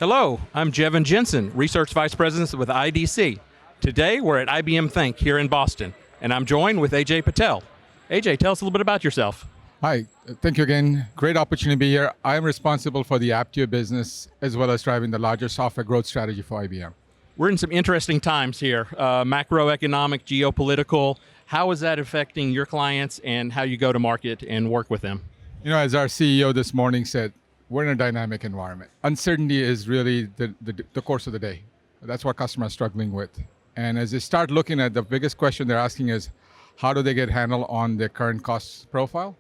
Hello, I'm Jevin Jensen, Research Vice President with IDC. Today, we're at IBM Think here in Boston, and I'm joined with Ajay Patel. Ajay, tell us a little bit about yourself. Hi, thank you again. Great opportunity to be here. I'm responsible for the Aptio business as well as driving the larger software growth strategy for IBM. We're in some interesting times here, macroeconomic, geopolitical. How is that affecting your clients and how you go to market and work with them? You know, as our CEO this morning said, we're in a dynamic environment. Uncertainty is really the course of the day. That's what customers are struggling with. And as they start looking at, the biggest question they're asking is, how do they get handle on their current cost profile,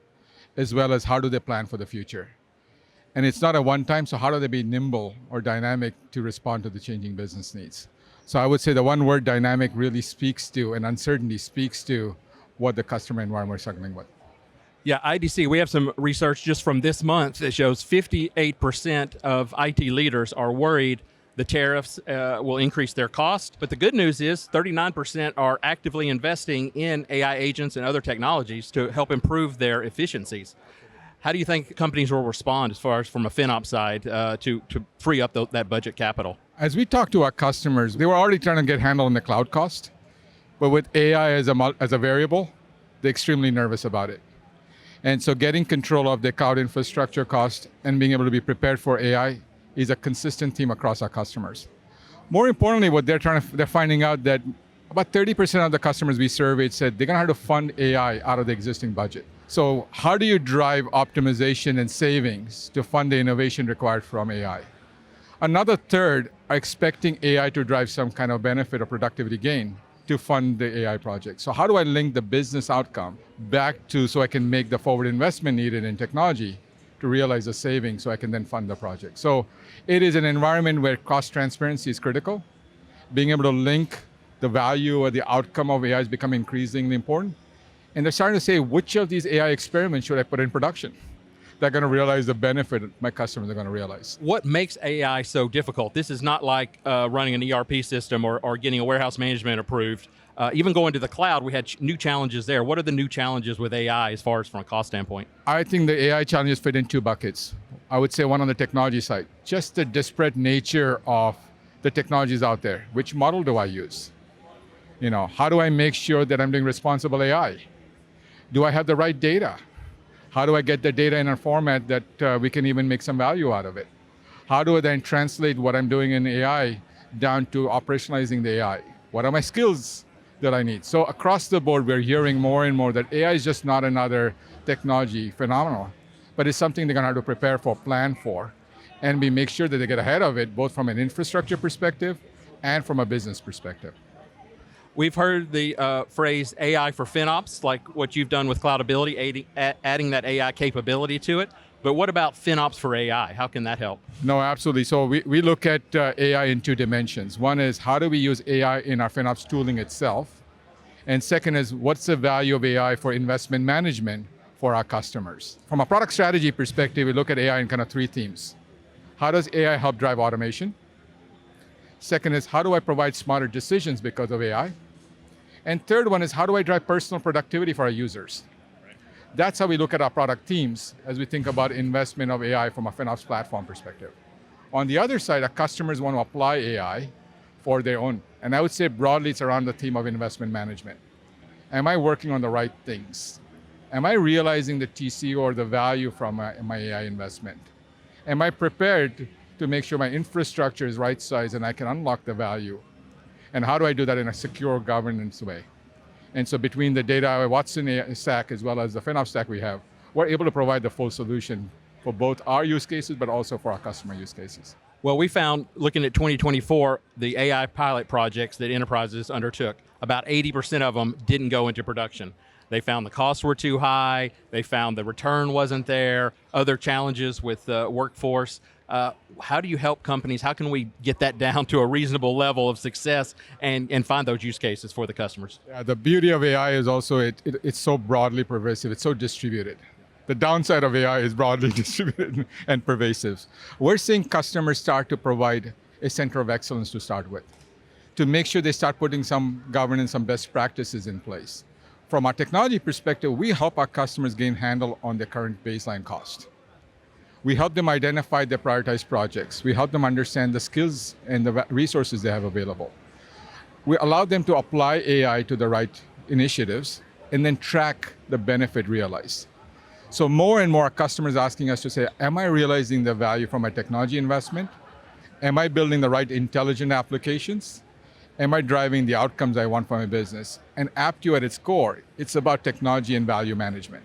as well as how do they plan for the future? And it's not a one-time, so how do they be nimble or dynamic to respond to the changing business needs? So I would say the one word dynamic really speaks to, and uncertainty speaks to what the customer environment is struggling with. Yeah, IDC, we have some research just from this month that shows 58% of IT leaders are worried the tariffs will increase their cost. But the good news is 39% are actively investing in AI agents and other technologies to help improve their efficiencies. How do you think companies will respond as far as from a FinOps side to free up that budget capital? As we talk to our customers, they were already trying to get handle on the cloud cost, but with AI as a variable, they're extremely nervous about it. And so getting control of the cloud infrastructure cost and being able to be prepared for AI is a consistent theme across our customers. More importantly, what they're finding out that about 30% of the customers we surveyed said they're going to have to fund AI out of the existing budget. So how do you drive optimization and savings to fund the innovation required from AI? Another third are expecting AI to drive some kind of benefit or productivity gain to fund the AI project. So how do I link the business outcome back to so I can make the forward investment needed in technology to realize the savings so I can then fund the project? So it is an environment where cost transparency is critical. Being able to link the value or the outcome of AI is becoming increasingly important. And they're starting to say, which of these AI experiments should I put in production? They're going to realize the benefit my customers are going to realize. What makes AI so difficult? This is not like running an ERP system or getting a warehouse management approved. Even going to the cloud, we had new challenges there. What are the new challenges with AI as far as from a cost standpoint? I think the AI challenges fit in two buckets. I would say one on the technology side, just the disparate nature of the technologies out there. Which model do I use? You know, how do I make sure that I'm doing responsible AI? Do I have the right data? How do I get the data in a format that we can even make some value out of it? How do I then translate what I'm doing in AI down to operationalizing the AI? What are my skills that I need? So across the board, we're hearing more and more that AI is just not another technology phenomenon, but it's something they're going to have to prepare for, plan for, and make sure that they get ahead of it, both from an infrastructure perspective and from a business perspective. We've heard the phrase AI for FinOps, like what you've done with Cloudability, adding that AI capability to it. But what about FinOps for AI? How can that help? No, absolutely. So we look at AI in two dimensions. One is how do we use AI in our FinOps tooling itself? And second is what's the value of AI for investment management for our customers? From a product strategy perspective, we look at AI in kind of three themes. How does AI help drive automation? Second is how do I provide smarter decisions because of AI? And third one is how do I drive personal productivity for our users? That's how we look at our product teams as we think about investment of AI from a FinOps platform perspective. On the other side, our customers want to apply AI for their own. And I would say broadly, it's around the theme of investment management. Am I working on the right things? Am I realizing the TCO or the value from my AI investment? Am I prepared to make sure my infrastructure is right size and I can unlock the value? And how do I do that in a secure governance way? And so between the data Watson stack as well as the FinOps stack we have, we're able to provide the full solution for both our use cases, but also for our customer use cases. Well, we found, looking at 2024, the AI pilot projects that enterprises undertook, about 80% of them didn't go into production. They found the costs were too high, they found the return wasn't there, other challenges with the workforce. How do you help companies? How can we get that down to a reasonable level of success and find those use cases for the customers? Yeah, the beauty of AI is also it's so broadly pervasive, it's so distributed. The downside of AI is broadly distributed and pervasive. We're seeing customers start to provide a center of excellence to start with, to make sure they start putting some governance, some best practices in place. From our technology perspective, we help our customers gain handle on their current baseline cost. We help them identify their prioritized projects. We help them understand the skills and the resources they have available. We allow them to apply AI to the right initiatives and then track the benefit realized. So more and more customers asking us to say, am I realizing the value from my technology investment? Am I building the right intelligent applications? Am I driving the outcomes I want for my business? And Aptio at its core, it's about technology and value management.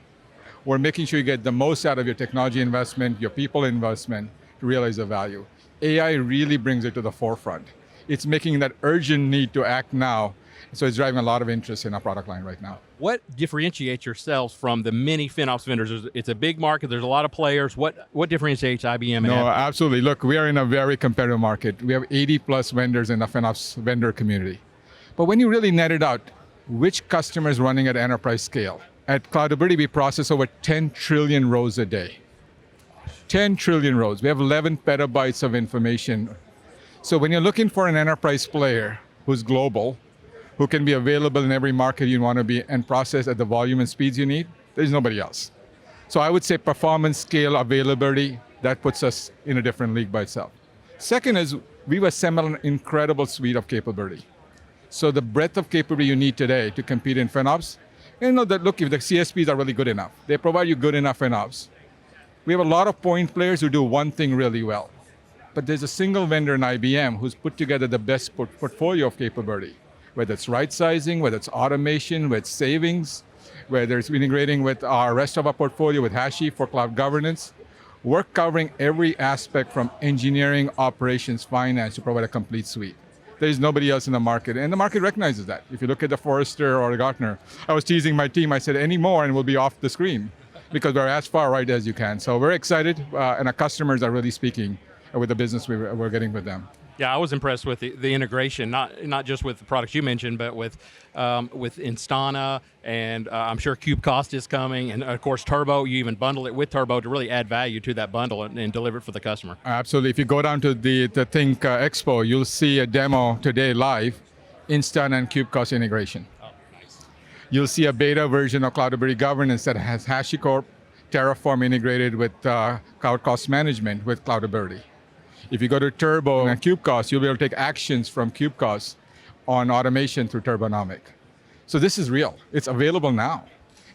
We're making sure you get the most out of your technology investment, your people investment to realize the value. AI really brings it to the forefront. It's making that urgent need to act now. So it's driving a lot of interest in our product line right now. What differentiates yourselves from the many FinOps vendors? It's a big market. There's a lot of players. What differentiates IBM? And No, Aptio? absolutely. Look, we are in a very competitive market. We have 80 plus vendors in the FinOps vendor community. But when you really net it out, which customer is running at enterprise scale? At Cloudability, we process over 10 trillion rows a day. 10 trillion rows. We have 11 petabytes of information. So when you're looking for an enterprise player who's global, who can be available in every market you want to be and process at the volume and speeds you need, there's nobody else. So I would say performance, scale, availability, that puts us in a different league by itself. Second is we've assembled an incredible suite of capability. So the breadth of capability you need today to compete in FinOps, that look, if the CSPs are really good enough, they provide you good enough FinOps. We have a lot of point players who do one thing really well. But there's a single vendor in IBM who's put together the best portfolio of capability, whether it's right sizing, whether it's automation, whether it's savings, whether it's integrating with our rest of our portfolio with Hashi for cloud governance. We're covering every aspect from engineering, operations, finance to provide a complete suite. There's nobody else in the market, and the market recognizes that. If you look at the Forrester or the Gartner, I was teasing my team, I said, any more and we'll be off the screen because we're as far right as you can. So we're excited, and our customers are really speaking with the business we're getting with them. Yeah, I was impressed with the integration, not just with the products you mentioned, but with Instana, and I'm sure Cube Cost is coming, and of course Turbo. You even bundle it with Turbo to really add value to that bundle and deliver it for the customer. Absolutely. If you go down to the Think Expo, you'll see a demo today live, Instana and Cube Cost integration. Oh, nice. You'll see a beta version of Cloudability Governance that has HashiCorp, Terraform integrated with Cloud Cost Management with Cloudability. If you go to Turbo and KubeCost, you'll be able to take actions from KubeCost on automation through Turbonomic. So this is real. It's available now.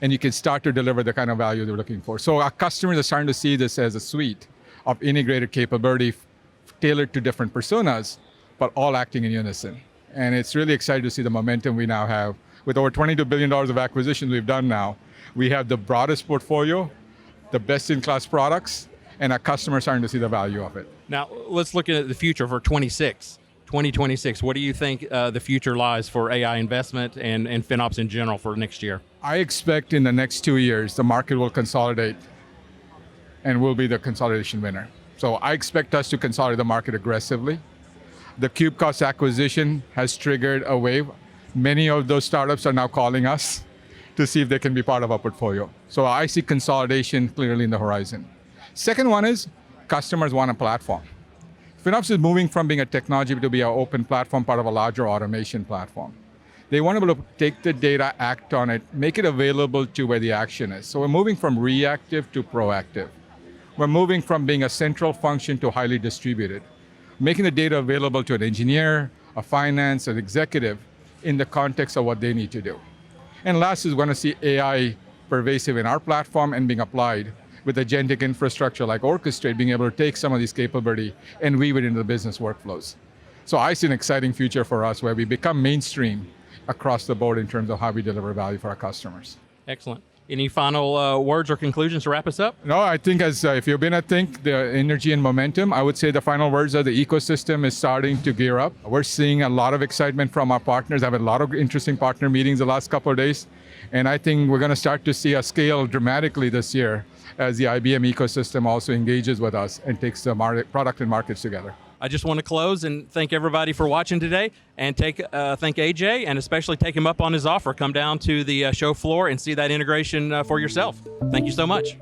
And you can start to deliver the kind of value they're looking for. So our customers are starting to see this as a suite of integrated capability tailored to different personas, but all acting in unison. And it's really exciting to see the momentum we now have. With over $22 billion of acquisitions we've done now, we have the broadest portfolio, the best-in-class products, and our customers are starting to see the value of it. Now, let's look at the future for 2026. What do you think the future lies for AI investment and FinOps in general for next year? I expect in the next 2 years, the market will consolidate and we'll be the consolidation winner. So I expect us to consolidate the market aggressively. The KubeCost acquisition has triggered a wave. Many of those startups are now calling us to see if they can be part of our portfolio. So I see consolidation clearly in the horizon. Second one is customers want a platform. FinOps is moving from being a technology to be an open platform, part of a larger automation platform. They want to be able to take the data, act on it, make it available to where the action is. So we're moving from reactive to proactive. We're moving from being a central function to highly distributed, making the data available to an engineer, a finance, an executive in the context of what they need to do. And last is we're going to see AI pervasive in our platform and being applied with agentic infrastructure like Orchestrate, being able to take some of these capability and weave it into the business workflows. So I see an exciting future for us where we become mainstream across the board in terms of how we deliver value for our customers. Excellent. Any final words or conclusions to wrap us up? No, I think if you've been at Think, the energy and momentum, I would say the final words are the ecosystem is starting to gear up. We're seeing a lot of excitement from our partners. I've had a lot of interesting partner meetings the last couple of days. And I think we're going to start to see a scale dramatically this year as the IBM ecosystem also engages with us and takes the product and markets together. I just want to close and thank everybody for watching today, and thank Ajay, and especially take him up on his offer. Come down to the show floor and see that integration for yourself. Thank you so much.